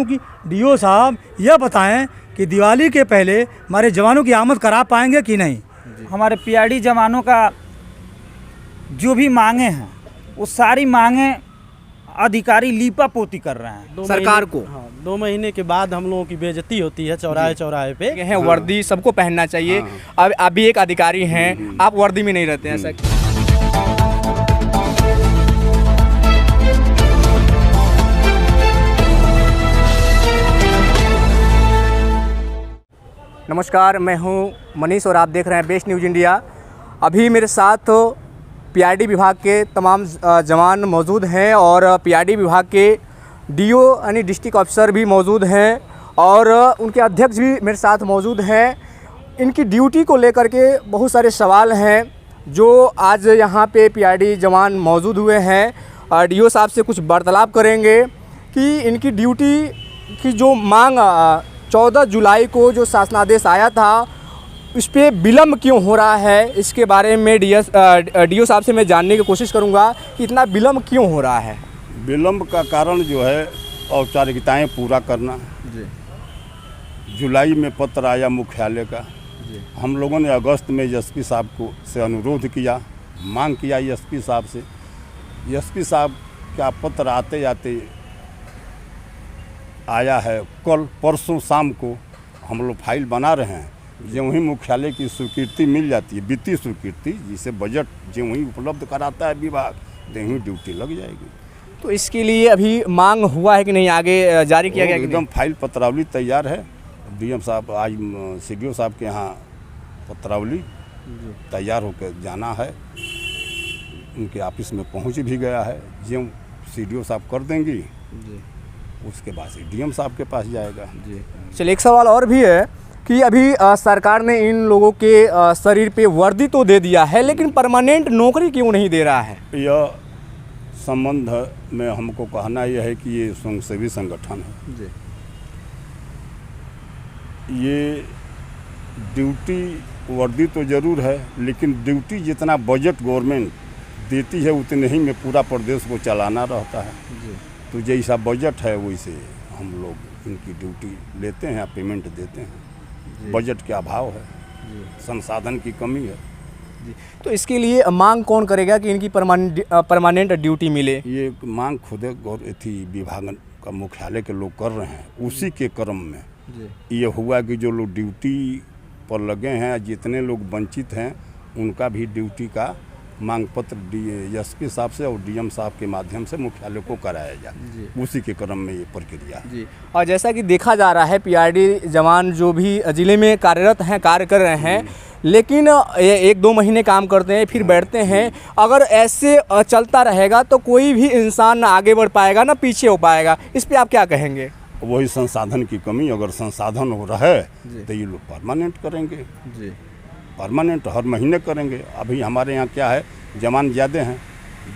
हूँ कि डीओ साहब यह बताएं कि दिवाली के पहले हमारे जवानों की आमद करा पाएंगे कि नहीं। हमारे पीआरडी जवानों का जो भी मांगे हैं वो सारी मांगे अधिकारी लीपा पोती कर रहे हैं सरकार को। 2 महीने के बाद हम लोगों की बेइज्जती होती है चौराहे चौराहे पे। हैं वर्दी सबको पहनना चाहिए। अब अभी एक अधिकारी हैं, आप वर्दी में नहीं रहते हैं सर। नमस्कार, मैं हूं मनीष और आप देख रहे हैं बेस्ट न्यूज़ इंडिया। अभी मेरे साथ पीआरडी विभाग के तमाम जवान मौजूद हैं और पीआरडी विभाग के डीओ यानी डिस्ट्रिक्ट ऑफिसर भी मौजूद हैं और उनके अध्यक्ष भी मेरे साथ मौजूद हैं। इनकी ड्यूटी को लेकर के बहुत सारे सवाल हैं जो आज यहाँ पे पीआरडी जवान मौजूद हुए हैं। डीओ साहब से कुछ वार्तालाप करेंगे कि इनकी ड्यूटी की जो मांग 14 जुलाई को जो शासनादेश आया था उस पर विलम्ब क्यों हो रहा है, इसके बारे में डीओ साहब से मैं जानने की कोशिश करूंगा कि इतना विलम्ब क्यों हो रहा है। विलम्ब का कारण जो है औपचारिकताएं पूरा करना। जी। जुलाई में पत्र आया मुख्यालय का। हम लोगों ने अगस्त में एसपी साहब को से अनुरोध किया, मांग किया एसपी साहब से। एसपी साहब का पत्र आते आते आया है। कल परसों शाम को हम लोग फाइल बना रहे हैं। जो ही मुख्यालय की स्वीकृति मिल जाती है, वित्तीय स्वीकृति, जिसे बजट जो ही उपलब्ध कराता है विभाग, तो ही ड्यूटी लग जाएगी। तो इसके लिए अभी मांग हुआ है कि नहीं, आगे जारी किया गया? एकदम फाइल पत्रावली तैयार है। डीएम साहब आज सीडीओ साहब के यहाँ पत्रावली तैयार होकर जाना है। उनके ऑफिस में पहुँच भी गया है। जो सीडीओ साहब कर देंगी उसके बाद से डीएम साहब के पास जाएगा। चलिए, एक सवाल और भी है कि अभी सरकार ने इन लोगों के शरीर पे वर्दी तो दे दिया है, लेकिन परमानेंट नौकरी क्यों नहीं दे रहा है? यह संबंध में हमको कहना यह है कि ये स्वयंसेवी संगठन है जी। ये ड्यूटी वर्दी तो ज़रूर है, लेकिन ड्यूटी जितना बजट गवर्नमेंट देती है उतने ही में पूरा प्रदेश को चलाना रहता है जी। तो जैसा बजट है वैसे हम लोग इनकी ड्यूटी लेते हैं, पेमेंट देते हैं। बजट के अभाव है, संसाधन की कमी है जी। तो इसके लिए मांग कौन करेगा कि इनकी परमानेंट ड्यूटी मिले? ये मांग खुद विभाग का मुख्यालय के लोग कर रहे हैं। उसी के क्रम में ये हुआ कि जो लोग ड्यूटी पर लगे हैं, जितने लोग वंचित हैं, उनका भी ड्यूटी का मांग पत्र एसपी साहब से और डीएम साहब के माध्यम से मुख्यालय को कराया जाए। उसी के क्रम में ये प्रक्रिया है जी। और जैसा कि देखा जा रहा है पीआरडी जवान जो भी ज़िले में कार्यरत हैं, कार्य कर रहे हैं, लेकिन 1-2 महीने काम करते हैं फिर बैठते हैं। अगर ऐसे चलता रहेगा तो कोई भी इंसान ना आगे बढ़ पाएगा ना पीछे हो पाएगा। इस पर आप क्या कहेंगे? वही संसाधन की कमी। अगर संसाधन हो रहा है तो ये लोग परमानेंट करेंगे जी। परमानेंट हर महीने करेंगे। अभी हमारे यहाँ क्या है, जवान ज़्यादा हैं,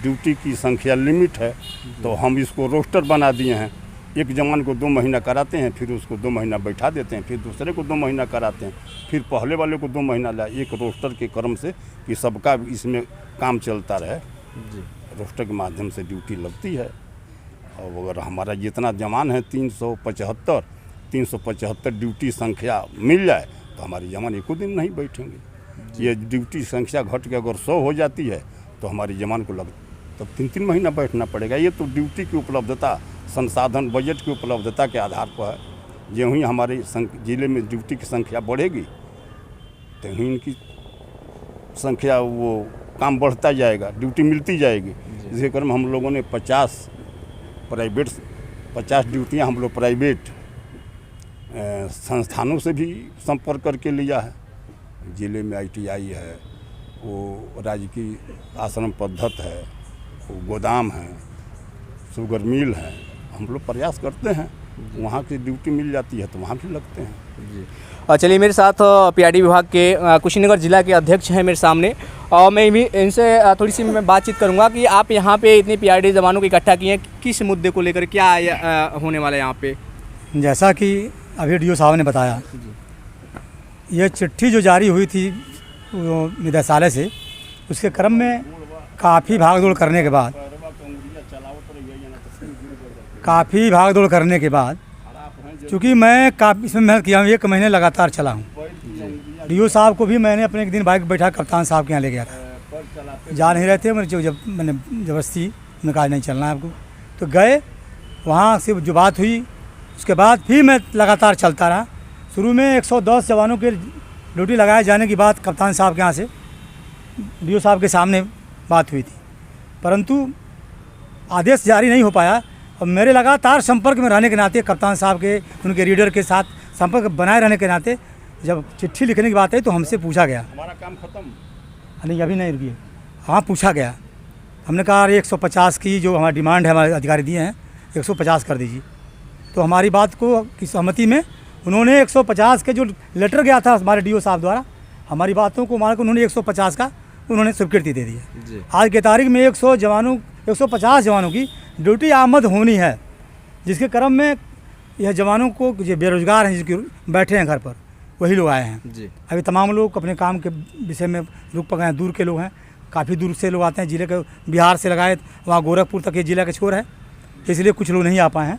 ड्यूटी की संख्या लिमिट है, तो हम इसको रोस्टर बना दिए हैं। एक जवान को 2 महीना कराते हैं, फिर उसको 2 महीना बैठा देते हैं, फिर दूसरे को 2 महीना कराते हैं, फिर पहले वाले को 2 महीना लाए। एक रोस्टर के क्रम से कि सबका इसमें काम चलता रहे जी। रोस्टर के माध्यम से ड्यूटी लगती है। और अगर हमारा जितना जवान है 375 ड्यूटी संख्या मिल जाए तो हमारे जवान एको दिन नहीं बैठेंगे। ये ड्यूटी संख्या घट के अगर 100 हो जाती है तो हमारे जवान को तब 3-3 महीना बैठना पड़ेगा। ये तो ड्यूटी की उपलब्धता, संसाधन, बजट की उपलब्धता के आधार पर है। जो ही हमारे ज़िले में ड्यूटी की संख्या बढ़ेगी तो ही इनकी संख्या वो काम बढ़ता जाएगा, ड्यूटी मिलती जाएगी। इसी क्रम हम लोगों ने 50 ड्यूटियाँ हम लोग प्राइवेट संस्थानों से भी संपर्क करके लिया है। ज़िले में ITI है, वो राजकीय आश्रम पद्धत है, वो गोदाम है, शुगर मिल है। हम लोग प्रयास करते हैं, वहाँ की ड्यूटी मिल जाती है तो वहाँ भी लगते हैं जी। चलिए, मेरे साथ पीआरडी विभाग के कुशीनगर जिला के अध्यक्ष हैं मेरे सामने, और मैं भी इनसे थोड़ी सी मैं बातचीत करूंगा कि आप यहाँ पे इतने पीआरडी जवानों को इकट्ठा किए हैं, किस मुद्दे को लेकर क्या होने वाला है यहाँ पे? जैसा कि अभी डीओ साहब ने बताया, यह चिट्ठी जो जारी हुई थी निदेशालय से, उसके क्रम में काफ़ी भागदौड़ करने के बाद चूँकि मैं काफ़ी इसमें मेहनत किया हूँ, 1 महीने लगातार चला हूँ। डीओ साहब को भी मैंने अपने एक दिन बाइक बैठा कप्तान साहब के यहाँ ले गया था, जा नहीं रहे थे, मैंने ज़बरदस्ती उन्होंने कहा नहीं चलना है आपको, तो गए। वहाँ से जो बात हुई उसके बाद फिर मैं लगातार चलता रहा। शुरू में 110 जवानों के ड्यूटी लगाए जाने की बात कप्तान साहब के यहाँ से डीओ साहब के सामने बात हुई थी, परंतु आदेश जारी नहीं हो पाया। और मेरे लगातार संपर्क में रहने के नाते कप्तान साहब के उनके रीडर के साथ संपर्क बनाए रहने के नाते जब चिट्ठी लिखने की बात है तो हमसे पूछा गया, हमारा काम खत्म नहीं अभी नहीं रुकिए, हाँ पूछा गया। हमने कहा 150 की जो हमारी डिमांड है, हमारे अधिकारी दिए हैं 150 कर दीजिए। तो हमारी बात को की सहमति में उन्होंने 150 के जो लेटर गया था हमारे डीओ साहब द्वारा, हमारी बातों को मान कर उन्होंने 150 का उन्होंने स्वीकृति दे दी है। आज के तारीख में 150 जवानों की ड्यूटी आमद होनी है, जिसके क्रम में यह जवानों को जो बेरोजगार हैं जिसके बैठे हैं घर पर वही लोग आए हैं जी। अभी तमाम लोग अपने काम के विषय में रुक पके हैं। दूर के लोग हैं, काफ़ी दूर से लोग आते हैं, जिले के बिहार से लगाए वहाँ गोरखपुर तक ये जिला का छोर है, इसलिए कुछ लोग नहीं आ पाए हैं।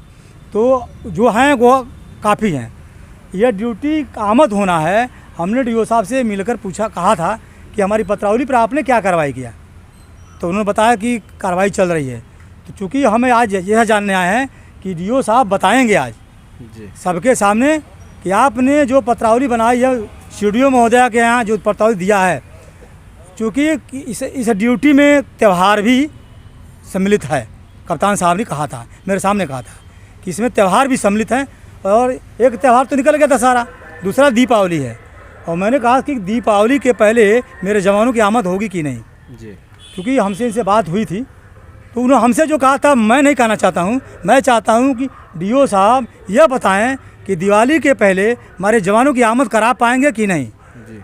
तो जो हैं वो काफ़ी हैं। यह ड्यूटी आमद होना है। हमने डीओ साहब से मिलकर कहा था कि हमारी पत्रावली पर आपने क्या कार्रवाई किया, तो उन्होंने बताया कि कार्रवाई चल रही है। तो चूँकि हमें आज यह जानने आए हैं कि डीओ साहब बताएंगे आज सबके सामने कि आपने जो पत्रावली बनाई है सीडीओ महोदया के यहाँ जो पत्रावली दिया है, चूँकि इस ड्यूटी में त्यौहार भी सम्मिलित है। कप्तान साहब ने कहा था, मेरे सामने कहा था कि इसमें त्यौहार भी सम्मिलित हैं। और एक त्यौहार तो निकल गया दशहरा, दूसरा दीपावली है। और मैंने कहा कि दीपावली के पहले मेरे जवानों की आमद होगी कि नहीं जी। क्योंकि हमसे इनसे बात हुई थी, तो उन्होंने हमसे जो कहा था मैं नहीं कहना चाहता हूँ। मैं चाहता हूँ कि डीओ साहब यह बताएं कि दिवाली के पहले हमारे जवानों की आमद करा पाएंगे कि नहीं जी।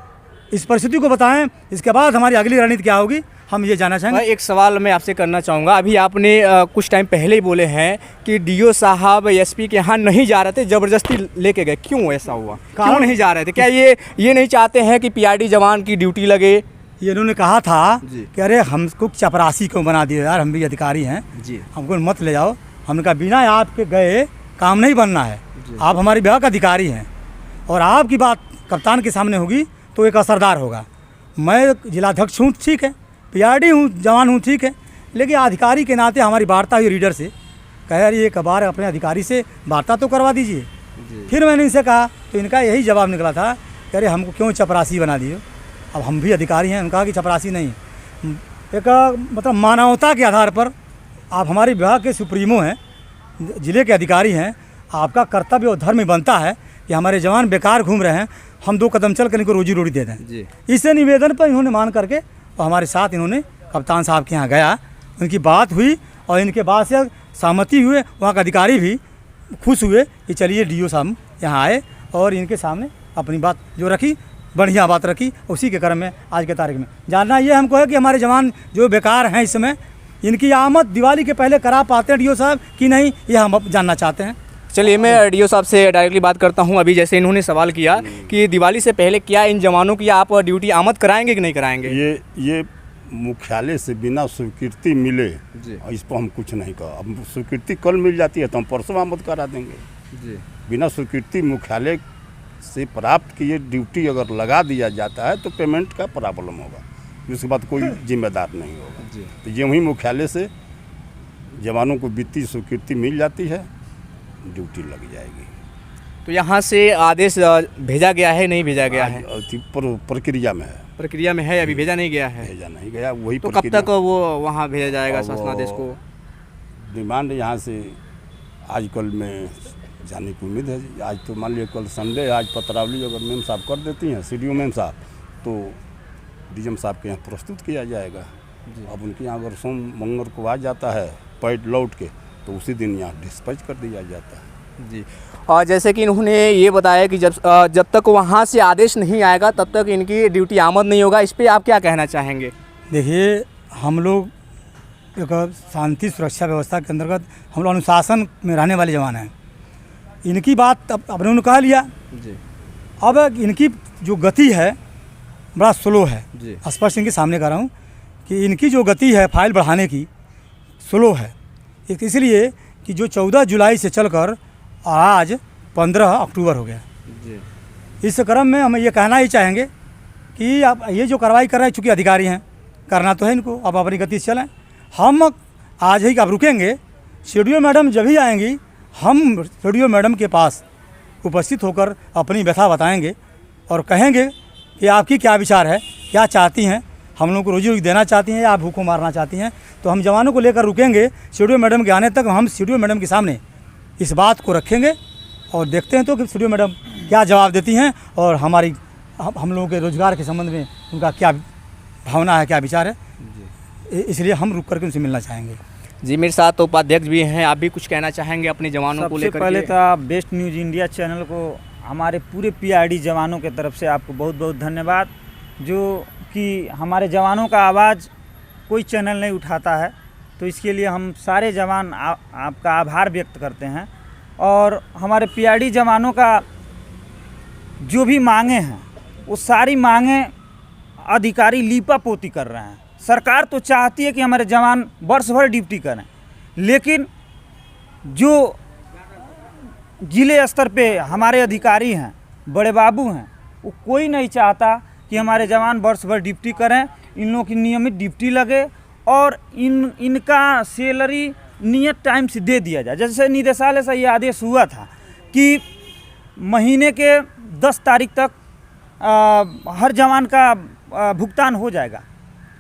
इस परिस्थिति को बताएं। इसके बाद हमारी अगली रणनीति क्या होगी हम ये जानना चाहेंगे। एक सवाल मैं आपसे करना चाहूँगा। अभी आपने कुछ टाइम पहले ही बोले हैं कि डीओ साहब एसपी के यहाँ नहीं जा रहे थे, ज़बरदस्ती लेके गए। क्यों ऐसा हुआ, क्यों नहीं जा रहे थे? क्या ये नहीं चाहते हैं कि पीआरडी जवान की ड्यूटी लगे? ये इन्होंने कहा था जी। कि अरे हमको चपरासी क्यों बना दिए यार, हम भी अधिकारी हैं जी। हमको मत ले जाओ। हमने कहा बिना आपके गए काम नहीं बनना है, आप हमारे विभाग का अधिकारी हैं और आपकी बात कप्तान के सामने होगी तो एक असरदार होगा। मैं जिलाध्यक्ष हूँ, ठीक है, पीआरडी हूँ, जवान हूँ, ठीक है, लेकिन अधिकारी के नाते हमारी वार्ता हुई रीडर से, कहे यार एक बार अपने अधिकारी से वार्ता तो करवा दीजिए। फिर मैंने इनसे कहा तो इनका यही जवाब निकला था कि अरे हमको क्यों चपरासी बना दिए। अब हम भी अधिकारी हैं। उनका कि चपरासी नहीं, एक मतलब मानवता के आधार पर आप हमारे विभाग के सुप्रीमो हैं, जिले के अधिकारी हैं, आपका कर्तव्य और धर्म बनता है कि हमारे जवान बेकार घूम रहे हैं, हम 2 कदम चल कर इनको रोजी रोटी दे दें। इसे निवेदन पर इन्होंने मान करके और हमारे साथ इन्होंने कप्तान साहब के यहाँ गया, उनकी बात हुई और इनके बाद से सहमति हुए। वहाँ का अधिकारी भी खुश हुए कि चलिए डीओ साहब यहाँ आए और इनके सामने अपनी बात जो रखी, बढ़िया बात रखी। उसी के क्रम में आज के तारीख में जानना ये हमको है कि हमारे जवान जो बेकार हैं इस समय, इनकी आमद दिवाली के पहले करा पाते हैं डीओ साहब कि नहीं, ये हम जानना चाहते हैं। चलिए मैं डीओ साहब से डायरेक्टली बात करता हूं। अभी जैसे इन्होंने सवाल किया कि दिवाली से पहले क्या इन जवानों की आप ड्यूटी आमद कराएंगे कि नहीं कराएंगे? ये मुख्यालय से बिना स्वीकृति मिले इस पर हम कुछ नहीं कहा। अब स्वीकृति कल मिल जाती है तो हम परसों आमद करा देंगे। बिना स्वीकृति मुख्यालय से प्राप्त किए ड्यूटी अगर लगा दिया जाता है तो पेमेंट का प्रॉब्लम होगा, उसके बाद कोई जिम्मेदार नहीं होगा। तो ये वहीं मुख्यालय से जवानों को वित्तीय स्वीकृति मिल जाती है, ड्यूटी लग जाएगी। तो यहाँ से आदेश भेजा गया है, नहीं भेजा गया है? प्रक्रिया में है। प्रक्रिया में है, अभी भेजा नहीं गया है? भेजा नहीं गया, वही तो कब तक वो वहाँ भेजा जाएगा शासनादेश को? डिमांड यहाँ से आज कल में जाने की उम्मीद है। आज तो मान लिया कल संडे है, आज पत्रावली अगर मेम साहब कर देती हैं, सीडीओ मेम साहब, तो डीएम साहब के यहाँ प्रस्तुत किया जाएगा। अब उनके यहाँ अगर सोम मंगल को आ जाता है पैड लौट के, तो उसी दिन यहाँ डिस्पैच कर दिया जाता है। जी। और जैसे कि इन्होंने ये बताया कि जब तक वहाँ से आदेश नहीं आएगा तब तक इनकी ड्यूटी आमद नहीं होगा। इस पर आप क्या कहना चाहेंगे? देखिए, हम लोग एक शांति सुरक्षा व्यवस्था के अंतर्गत हम लोग अनुशासन में रहने वाले जवान हैं। इनकी बात अब उन्होंने कह लिया जी। अब इनकी जो गति है बड़ा स्लो है जी। स्पष्ट इनके सामने कर रहा हूँ कि इनकी जो गति है फाइल बढ़ाने की स्लो है। इसलिए कि जो 14 जुलाई से चलकर आज 15 अक्टूबर हो गया। जी इस क्रम में हम ये कहना ही चाहेंगे कि आप ये जो कार्रवाई कर रहे हैं, चूँकि अधिकारी हैं, करना तो है इनको, अब अपनी गति से चलें। हम आज ही अब रुकेंगे, शेडियो मैडम जब ही आएंगी हम शेडियो मैडम के पास उपस्थित होकर अपनी व्यथा बताएंगे और कहेंगे कि आपकी क्या विचार है, क्या चाहती हैं, हम लोग को रोजी रोटी देना चाहती हैं या आप भूखों मारना चाहती हैं। तो हम जवानों को लेकर रुकेंगे, शेडियो मैडम के आने तक हम शेडियो मैडम के सामने इस बात को रखेंगे और देखते हैं तो कि शेडियो मैडम क्या जवाब देती हैं और हमारी हम लोगों के रोज़गार के संबंध में उनका क्या भावना है, क्या विचार है। इसलिए हम रुक करके उनसे मिलना चाहेंगे। जी, मेरे साथ उपाध्यक्ष भी हैं, आप भी कुछ कहना चाहेंगे अपने जवानों को सबसे लेकर? पहले तो बेस्ट न्यूज़ इंडिया चैनल को हमारे पूरे पीआरडी जवानों के तरफ से आपको बहुत बहुत धन्यवाद, जो कि हमारे जवानों का आवाज़ कोई चैनल नहीं उठाता है, तो इसके लिए हम सारे जवान आपका आभार व्यक्त करते हैं। और हमारे पीआरडी जवानों का जो भी मांगे हैं वो सारी मांगे अधिकारी लीपापोती कर रहे हैं। सरकार तो चाहती है कि हमारे जवान वर्ष भर ड्यूटी करें, लेकिन जो जिले स्तर पे हमारे अधिकारी हैं, बड़े बाबू हैं, वो कोई नहीं चाहता कि हमारे जवान वर्ष भर ड्यूटी करें, इन लोगों की नियमित ड्यूटी लगे और इनका सैलरी नियत टाइम से दे दिया जाए। जैसे निदेशालय से ये आदेश हुआ था कि महीने के 10 तारीख तक हर जवान का भुगतान हो जाएगा,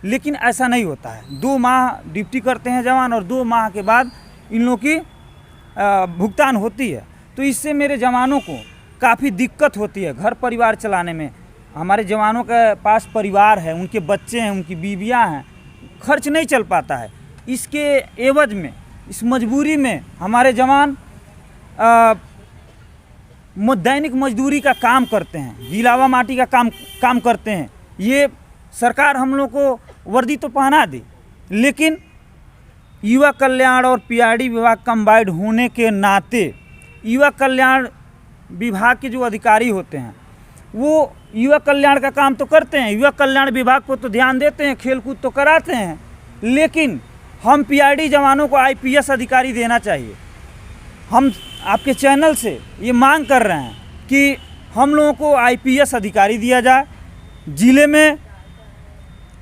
लेकिन ऐसा नहीं होता है। 2 माह ड्यूटी करते हैं जवान और 2 माह के बाद इन लोगों की भुगतान होती है। तो इससे मेरे जवानों को काफ़ी दिक्कत होती है घर परिवार चलाने में। हमारे जवानों के पास परिवार है, उनके बच्चे हैं, उनकी बीवियां हैं, खर्च नहीं चल पाता है। इसके एवज में, इस मजबूरी में हमारे जवान दैनिक मजदूरी का काम करते हैं, गिलावा माटी का काम करते हैं। ये सरकार हम लोग को वर्दी तो पहना दी, लेकिन युवा कल्याण और पीआरडी विभाग कंबाइंड होने के नाते युवा कल्याण विभाग के जो अधिकारी होते हैं वो युवा कल्याण का काम तो करते हैं, युवा कल्याण विभाग को तो ध्यान देते हैं, खेल कूद तो कराते हैं, लेकिन हम पीआरडी जवानों को आईपीएस अधिकारी देना चाहिए। हम आपके चैनल से ये मांग कर रहे हैं कि हम लोगों को आईपीएस अधिकारी दिया जाए। ज़िले में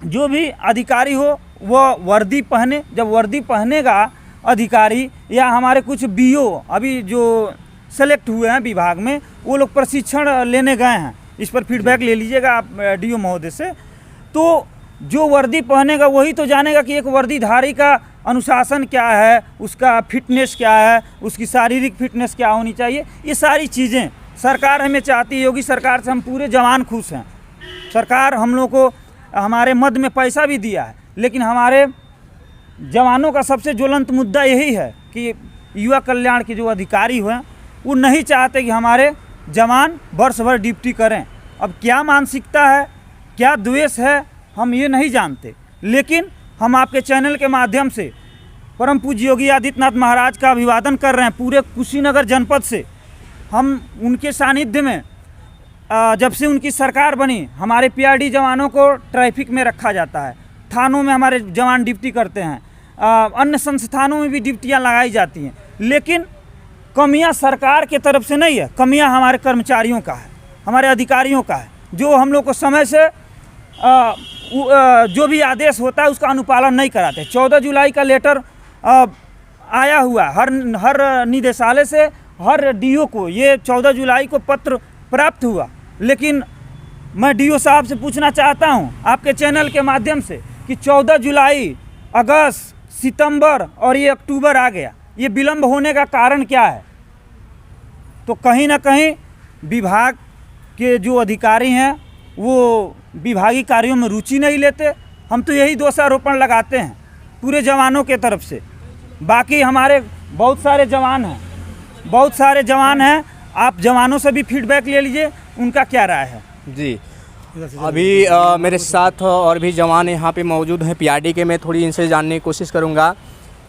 जो भी अधिकारी हो वह वर्दी पहने। जब वर्दी पहनेगा अधिकारी या हमारे कुछ बीओ अभी जो सेलेक्ट हुए हैं विभाग में, वो लोग प्रशिक्षण लेने गए हैं, इस पर फीडबैक ले लीजिएगा आप डीओ महोदय से। तो जो वर्दी पहनेगा वही तो जानेगा कि एक वर्दीधारी का अनुशासन क्या है, उसका फिटनेस क्या है, उसकी शारीरिक फिटनेस क्या होनी चाहिए। ये सारी चीज़ें सरकार हमें चाहती है। योगी सरकार से हम पूरे जवान खुश हैं। सरकार हम लोग को हमारे मद में पैसा भी दिया है, लेकिन हमारे जवानों का सबसे ज्वलंत मुद्दा यही है कि युवा कल्याण के जो अधिकारी हैं वो नहीं चाहते कि हमारे जवान वर्ष भर ड्यूटी करें। अब क्या मानसिकता है, क्या द्वेष है, हम ये नहीं जानते, लेकिन हम आपके चैनल के माध्यम से परम पूज्य योगी आदित्यनाथ महाराज का अभिवादन कर रहे हैं। पूरे कुशीनगर जनपद से हम उनके सानिध्य में जब से उनकी सरकार बनी, हमारे पीआरडी जवानों को ट्रैफिक में रखा जाता है, थानों में हमारे जवान ड्यूटी करते हैं, अन्य संस्थानों में भी ड्यूटियाँ लगाई जाती हैं, लेकिन कमियां सरकार के तरफ से नहीं है, कमियां हमारे कर्मचारियों का है, हमारे अधिकारियों का है, जो हम लोग को समय से जो भी आदेश होता है उसका अनुपालन नहीं कराते। 14 जुलाई का लेटर आया हुआ हर निदेशालय से, हर डीओ को ये 14 जुलाई को पत्र प्राप्त हुआ, लेकिन मैं डीओ साहब से पूछना चाहता हूं आपके चैनल के माध्यम से कि 14 जुलाई, अगस्त, सितंबर और ये अक्टूबर आ गया, ये विलम्ब होने का कारण क्या है? तो कहीं ना कहीं विभाग के जो अधिकारी हैं वो विभागीय कार्यों में रुचि नहीं लेते। हम तो यही दोषारोपण लगाते हैं पूरे जवानों के तरफ से। बाकी हमारे बहुत सारे जवान हैं, आप जवानों से भी फीडबैक ले लीजिए, उनका क्या राय है। जी, अभी मेरे साथ और भी जवान यहाँ पे मौजूद हैं पीआरडी के। मैं थोड़ी इनसे जानने की कोशिश करूँगा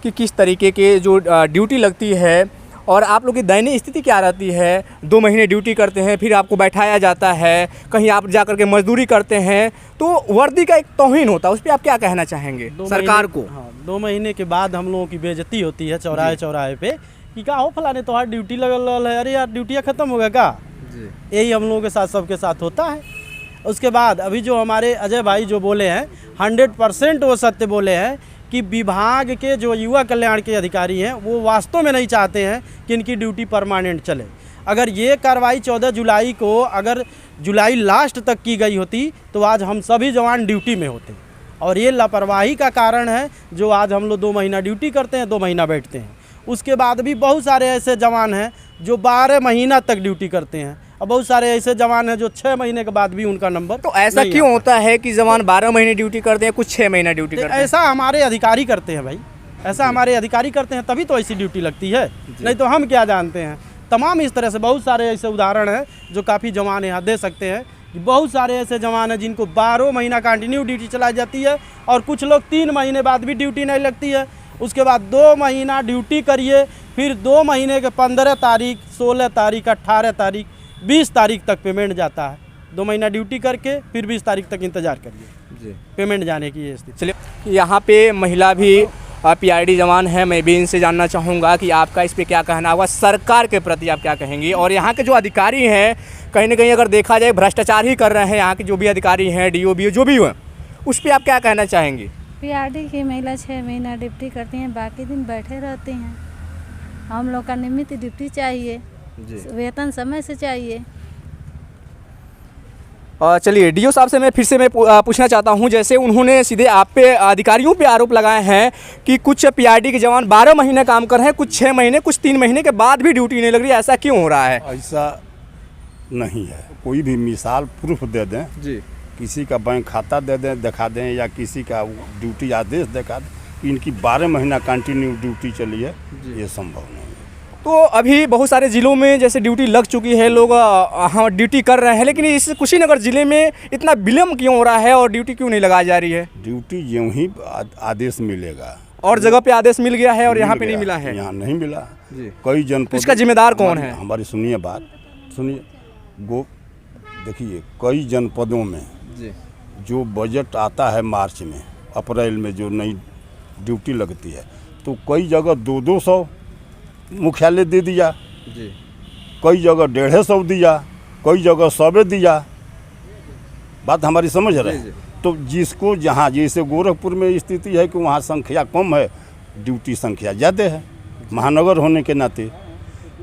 कि किस तरीके के जो ड्यूटी लगती है और आप लोग की दयनीय स्थिति क्या रहती है। 2 महीने ड्यूटी करते हैं, फिर आपको बैठाया जाता है, कहीं आप जा कर के मजदूरी करते हैं, तो वर्दी का एक तौहीन होता है, उस पर आप क्या कहना चाहेंगे सरकार को? हाँ, 2 महीने के बाद हम लोगों की बेइज्जती होती है चौराहे पे कि का हो फलाने तुम्हारी ड्यूटी लगल है, अरे यार ड्यूटियाँ ख़त्म हो गया का। यही हम लोगों के साथ सबके साथ होता है। उसके बाद अभी जो हमारे अजय भाई जो बोले हैं 100% वो सत्य बोले हैं कि विभाग के जो युवा कल्याण के अधिकारी हैं वो वास्तव में नहीं चाहते हैं कि इनकी ड्यूटी परमानेंट चले। अगर ये कार्रवाई 14 जुलाई को अगर जुलाई लास्ट तक की गई होती तो आज हम सभी जवान ड्यूटी में होते, और ये लापरवाही का कारण है जो आज हम लोग 2 महीना ड्यूटी करते हैं, 2 महीना बैठते हैं। उसके बाद भी बहुत सारे ऐसे जवान हैं जो 12 महीना तक ड्यूटी करते हैं, और बहुत सारे ऐसे जवान हैं जो 6 महीने के बाद भी उनका नंबर। तो ऐसा नहीं क्यों आता। होता है कि जवान 12 महीने ड्यूटी करते हैं, कुछ 6 महीना ड्यूटी करते हैं? ऐसा हमारे अधिकारी करते हैं भाई, ऐसा हमारे अधिकारी करते हैं, तभी तो ऐसी ड्यूटी लगती है, नहीं तो हम क्या जानते हैं। तमाम इस तरह से बहुत सारे ऐसे उदाहरण हैं जो काफ़ी जवान यहाँ दे सकते हैं कि बहुत सारे ऐसे जवान हैं जिनको 12 महीना कंटिन्यू ड्यूटी चलाई जाती है, और कुछ लोग 3 महीने बाद भी ड्यूटी नहीं लगती है। उसके बाद 2 महीना ड्यूटी करिए, फिर 2 महीने के 15 तारीख, 16 तारीख, 18 तारीख, 20 तारीख तक पेमेंट जाता है। 2 महीना ड्यूटी करके फिर 20 तारीख तक इंतज़ार करिए पेमेंट जाने की ये स्थिति। चलिए, यहाँ पे महिला भी PRD जवान है, मैं भी इनसे जानना चाहूँगा कि आपका इस पे क्या कहना होगा, सरकार के प्रति आप क्या कहेंगी। और यहाँ के जो अधिकारी हैं कहीं ना कहीं अगर देखा जाए भ्रष्टाचार ही कर रहे हैं, यहाँ के जो भी अधिकारी हैं, DO BO जो भी हुए, उस पर आप क्या कहना चाहेंगी? PRD की महिला 6 महीना ड्यूटी करती हैं, बाकी दिन बैठे रहते हैं। हम लोग का नियमित ड्यूटी चाहिए, वेतन समय से चाहिए। चलिए, DO साहब से मैं फिर से पूछना चाहता हूं, जैसे उन्होंने सीधे आप पे अधिकारियों पे आरोप लगाए हैं कि कुछ PRD के जवान 12 महीने काम कर रहे हैं, कुछ 6 महीने, कुछ 3 महीने के बाद भी ड्यूटी नहीं लग रही, ऐसा क्यों हो रहा है? ऐसा नहीं है। कोई भी मिसाल प्रूफ दे दें जी, किसी का बैंक खाता दे दें, दिखा दें, या किसी का ड्यूटी आदेश दिखा दें कि इनकी 12 महीना कंटिन्यू ड्यूटी चली है, ये संभव नहीं है। तो अभी बहुत सारे ज़िलों में जैसे ड्यूटी लग चुकी है, लोग हाँ ड्यूटी कर रहे हैं, लेकिन इस कुशीनगर ज़िले में इतना विलम्ब क्यों हो रहा है और ड्यूटी क्यों नहीं लगाई जा रही है? ड्यूटी यूँ ही आदेश मिलेगा, और जगह पे आदेश मिल गया है और यहाँ पे नहीं मिला है। यहाँ नहीं मिला जी। कई जनपद। इसका जिम्मेदार कौन है? हमारी सुनिए बात, सुनिए। देखिए, कई जनपदों में जी, जो बजट आता है मार्च में, अप्रैल में जो नई ड्यूटी लगती है, तो कई जगह 200 मुख्यालय दे दिया जी, कई जगह 150 दिया, कई जगह 100 दिया। बात हमारी समझ रहे हैं। तो जिसको जहाँ, जैसे गोरखपुर में स्थिति है कि वहाँ संख्या कम है, ड्यूटी संख्या ज़्यादा है महानगर होने के नाते।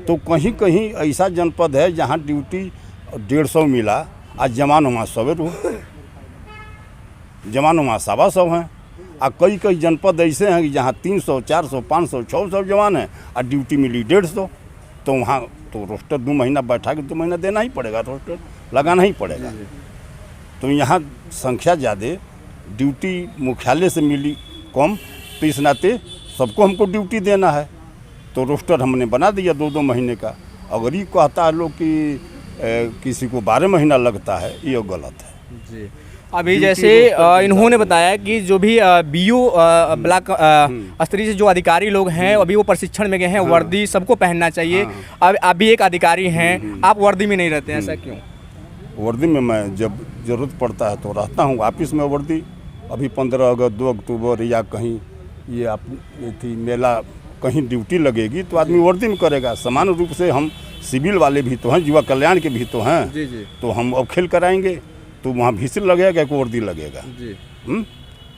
तो कहीं कहीं ऐसा जनपद है जहाँ ड्यूटी 150 मिला, आज जवान वहाँ 100 हो, जवान वहाँ 125 हैं। और कई कई जनपद ऐसे हैं कि जहाँ 300, 400, 500, 600 जवान हैं और ड्यूटी मिली 150। तो वहाँ तो रोस्टर 2 महीना बैठा के 2 महीना देना ही पड़ेगा, रोस्टर लगाना ही पड़ेगा। तो यहाँ संख्या ज़्यादा, ड्यूटी मुख्यालय से मिली कम, तो इस नाते सबको हमको ड्यूटी देना है, तो रोस्टर हमने बना दिया 2-2 महीने का। अगर ये कहता है लोग कि किसी को 12 महीना लगता है, ये गलत है जी। अभी जैसे इन्होंने बताया कि जो भी BO ब्लॉक स्तरीय से जो अधिकारी लोग हैं अभी वो प्रशिक्षण में गए हैं, वर्दी सबको पहनना चाहिए। अब आप भी एक अधिकारी हैं, आप वर्दी में नहीं रहते हैं, ऐसा क्यों? वर्दी में मैं जब ज़रूरत पड़ता है तो रहता हूँ ऑफिस में वर्दी। अभी 15 अगस्त, 2 अक्टूबर या कहीं ये आप थी मेला, कहीं ड्यूटी लगेगी तो आदमी वर्दी में करेगा। समान रूप से हम सिविल वाले भी तो हैं, युवा कल्याण के भी तो हैं। जी जी। तो हम अब खेल कराएंगे तो वहाँ विसिल लगेगा कि वर्दी लगेगा जी।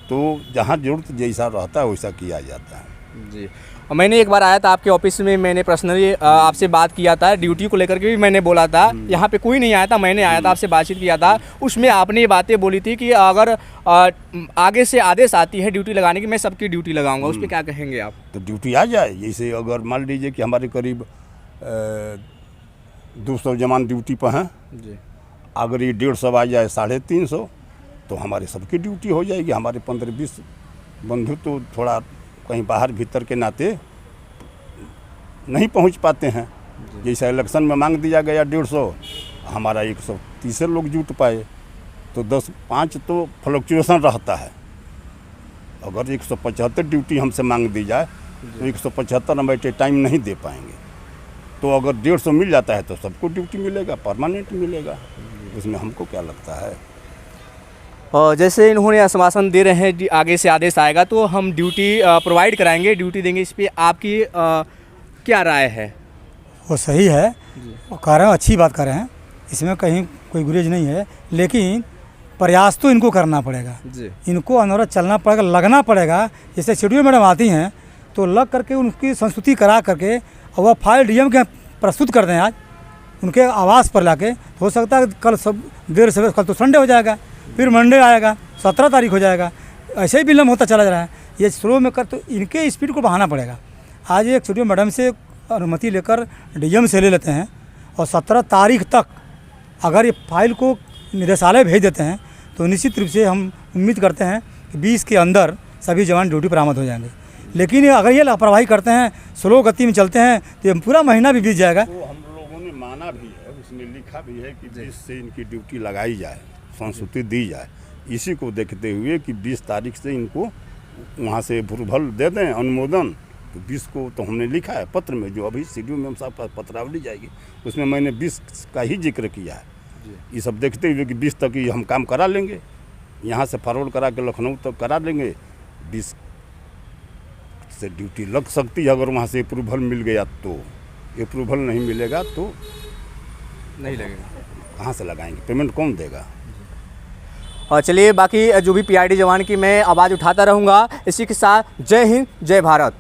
तो जहाँ जरूरत जैसा रहता है वैसा किया जाता है जी। मैंने एक बार आया था आपके ऑफिस में, मैंने पर्सनली आपसे बात किया था, ड्यूटी को लेकर के भी मैंने बोला था। यहाँ पे कोई नहीं आया था, मैंने आया था, आपसे बातचीत किया था। उसमें आपने ये बातें बोली थी कि अगर आगे से आदेश आती है ड्यूटी लगाने की, मैं सबकी ड्यूटी लगाऊंगा। उस पर क्या कहेंगे आप? तो ड्यूटी आ जाए। जैसे अगर मान लीजिए कि हमारे करीब 200 जवान ड्यूटी पर हैं जी, अगर ये 150 आ जाए 350 तो हमारे सबकी ड्यूटी हो जाएगी। हमारे 15-20 बंधु तो थोड़ा कहीं बाहर भीतर के नाते नहीं पहुंच पाते हैं। जैसे इलेक्शन में मांग दिया गया 150, हमारा 130 लोग जुट पाए, तो 10-5 तो फ्लक्चुएशन रहता है। अगर 175 ड्यूटी हमसे मांग दी जाए तो 175 हम एट ए टाइम नहीं दे पाएंगे। तो अगर 150 मिल जाता है तो सबको ड्यूटी मिलेगा, परमानेंट मिलेगा। उसमें हमको क्या लगता है। और जैसे इन्होंने आश्वासन दे रहे हैं आगे से आदेश आएगा तो हम ड्यूटी प्रोवाइड कराएंगे, ड्यूटी देंगे। इस पर आपकी क्या राय है? वो सही है, वो कह रहे हैं, अच्छी बात कर रहे हैं, इसमें कहीं कोई गुरेज नहीं है, लेकिन प्रयास तो इनको करना पड़ेगा जी इनको अनवरत चलना पड़ेगा, लगना पड़ेगा। जैसे शेड्यूल मैडम आती हैं तो लग करके उनकी संस्तुति करा करके और वह फाइल डीएम के प्रस्तुत कर दें आज उनके आवास पर लाके। हो सकता है कल सब देर से कल तो संडे हो जाएगा, फिर मंडे आएगा, 17 तारीख हो जाएगा, ऐसे ही विलम्ब होता चला जा रहा है। ये स्लो में कर तो इनके स्पीड को बढ़ाना पड़ेगा। आज एक शेड्यूल मैडम से अनुमति लेकर डीएम से ले लेते हैं और 17 तारीख तक अगर ये फाइल को निदेशालय भेज देते हैं तो निश्चित रूप से हम उम्मीद करते हैं कि 20 के अंदर सभी जवान ड्यूटी पर आमद हो जाएंगे। लेकिन अगर ये लापरवाही करते हैं, स्लो गति में चलते हैं तो ये पूरा महीना भी बीत जाएगा। तो हम लोगों ने माना भी है, उसमें लिखा भी है कि 20 से इनकी ड्यूटी लगाई जाए, संस्तुति दी जाए। इसी को देखते हुए कि 20 तारीख से इनको वहाँ से अप्रूवल दे दें, अनुमोदन। तो 20 को तो हमने लिखा है पत्र में, जो अभी शेड्यूल में हम साहब पास पत्रावली जाएगी उसमें मैंने 20 का ही जिक्र किया है। ये सब देखते हुए कि 20 तक ही हम काम करा लेंगे, यहाँ से फॉरवर्ड करा के लखनऊ तक करा लेंगे। 20 से ड्यूटी लग सकती है अगर वहाँ से अप्रूवल मिल गया तो। अप्रूवल नहीं मिलेगा तो नहीं लगेगा, कहाँ से लगाएंगे, पेमेंट कौन देगा? और चलिए बाकी जो भी पीआरडी जवान की मैं आवाज़ उठाता रहूँगा। इसी के साथ जय हिंद, जय भारत।